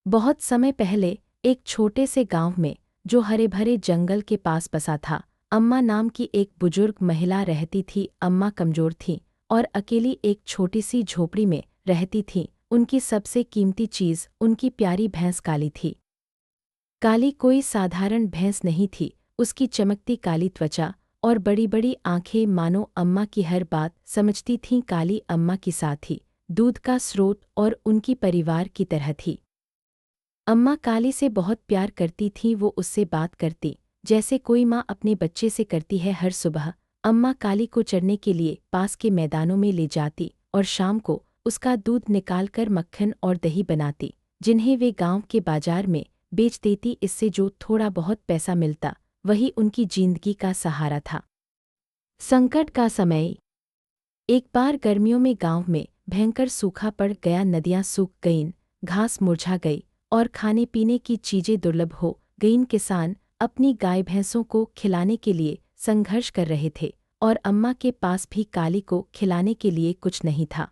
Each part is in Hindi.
बहुत समय पहले एक छोटे से गांव में, जो हरे भरे जंगल के पास बसा था, अम्मा नाम की एक बुजुर्ग महिला रहती थी। अम्मा कमजोर थीं और अकेली एक छोटी सी झोपड़ी में रहती थीं। उनकी सबसे कीमती चीज़ उनकी प्यारी भैंस काली थी। काली कोई साधारण भैंस नहीं थी। उसकी चमकती काली त्वचा और बड़ी बड़ी आंखें मानो अम्मा की हर बात समझती थीं। काली अम्मा की साथी, दूध का स्रोत और उनकी परिवार की तरह थी। अम्मा काली से बहुत प्यार करती थीं। वो उससे बात करती जैसे कोई माँ अपने बच्चे से करती है। हर सुबह अम्मा काली को चरने के लिए पास के मैदानों में ले जाती और शाम को उसका दूध निकालकर मक्खन और दही बनाती, जिन्हें वे गांव के बाजार में बेच देती। इससे जो थोड़ा बहुत पैसा मिलता, वही उनकी जिंदगी का सहारा था। संकट का समय। एक बार गर्मियों में गांव में भयंकर सूखा पड़ गया। नदियां सूख गईं, घास मुरझा गई और खाने पीने की चीजें दुर्लभ हो गईं। किसान अपनी गाय भैंसों को खिलाने के लिए संघर्ष कर रहे थे और अम्मा के पास भी काली को खिलाने के लिए कुछ नहीं था।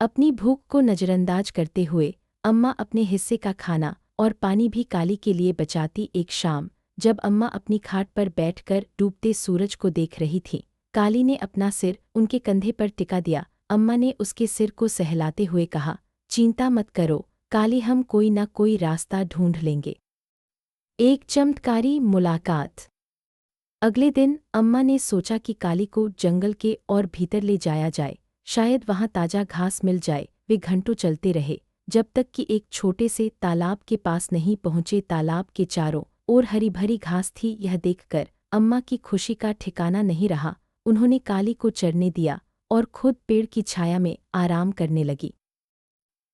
अपनी भूख को नज़रअंदाज करते हुए अम्मा अपने हिस्से का खाना और पानी भी काली के लिए बचाती। एक शाम जब अम्मा अपनी खाट पर बैठकर डूबते सूरज को देख रही थी, काली ने अपना सिर उनके कंधे पर टिका दिया। अम्मा ने उसके सिर को सहलाते हुए कहा, चिंता मत करो काली, हम कोई न कोई रास्ता ढूंढ लेंगे। एक चमत्कारी मुलाकात। अगले दिन अम्मा ने सोचा कि काली को जंगल के और भीतर ले जाया जाए, शायद वहां ताजा घास मिल जाए। वे घंटों चलते रहे, जब तक कि एक छोटे से तालाब के पास नहीं पहुंचे। तालाब के चारों ओर हरी भरी घास थी। यह देखकर अम्मा की खुशी का ठिकाना नहीं रहा। उन्होंने काली को चरने दिया और खुद पेड़ की छाया में आराम करने लगी।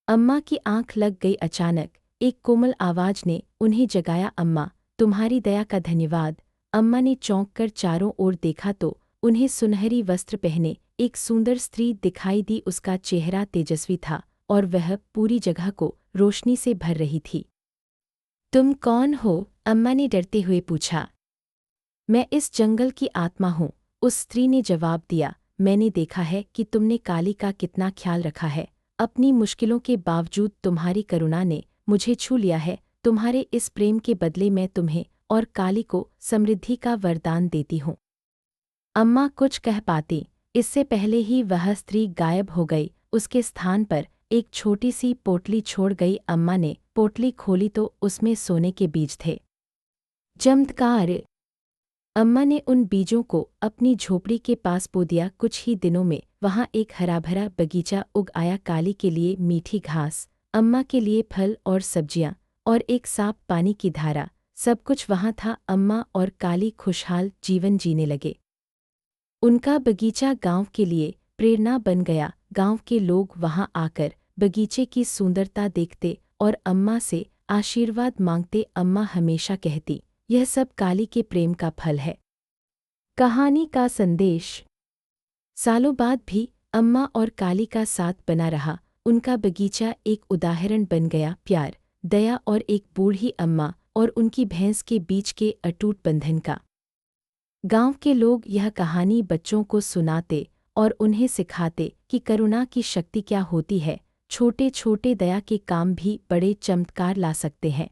अम्मा की आंख लग गई। अचानक एक कोमल आवाज ने उन्हें जगाया, अम्मा, तुम्हारी दया का धन्यवाद। अम्मा ने चौंक कर चारों ओर देखा तो उन्हें सुनहरी वस्त्र पहने एक सुंदर स्त्री दिखाई दी। उसका चेहरा तेजस्वी था और वह पूरी जगह को रोशनी से भर रही थी। तुम कौन हो? अम्मा ने डरते हुए पूछा। मैं इस जंगल की आत्मा हूँ, उस स्त्री ने जवाब दिया। मैंने देखा है कि तुमने काली का कितना ख्याल रखा है। अपनी मुश्किलों के बावजूद तुम्हारी करुणा ने मुझे छू लिया है। तुम्हारे इस प्रेम के बदले मैं तुम्हें और काली को समृद्धि का वरदान देती हूँ। अम्मा कुछ कह पाती, इससे पहले ही वह स्त्री गायब हो गई। उसके स्थान पर एक छोटी सी पोटली छोड़ गई। अम्मा ने पोटली खोली तो उसमें सोने के बीज थे। चमत्कार। अम्मा ने उन बीजों को अपनी झोपड़ी के पास बो दिया। कुछ ही दिनों में वहाँ एक हरा भरा बगीचा उग आया। काली के लिए मीठी घास, अम्मा के लिए फल और सब्जियाँ, और एक साफ पानी की धारा। सब कुछ वहाँ था। अम्मा और काली खुशहाल जीवन जीने लगे। उनका बगीचा गांव के लिए प्रेरणा बन गया। गांव के लोग वहां आकर बगीचे की सुंदरता देखते और अम्मा से आशीर्वाद मांगते। अम्मा हमेशा कहती, यह सब काली के प्रेम का फल है। कहानी का संदेश। सालों बाद भी अम्मा और काली का साथ बना रहा। उनका बगीचा एक उदाहरण बन गया प्यार, दया और एक बूढ़ी अम्मा और उनकी भैंस के बीच के अटूट बंधन का। गांव के लोग यह कहानी बच्चों को सुनाते और उन्हें सिखाते कि करुणा की शक्ति क्या होती है। छोटे छोटे दया के काम भी बड़े चमत्कार ला सकते हैं।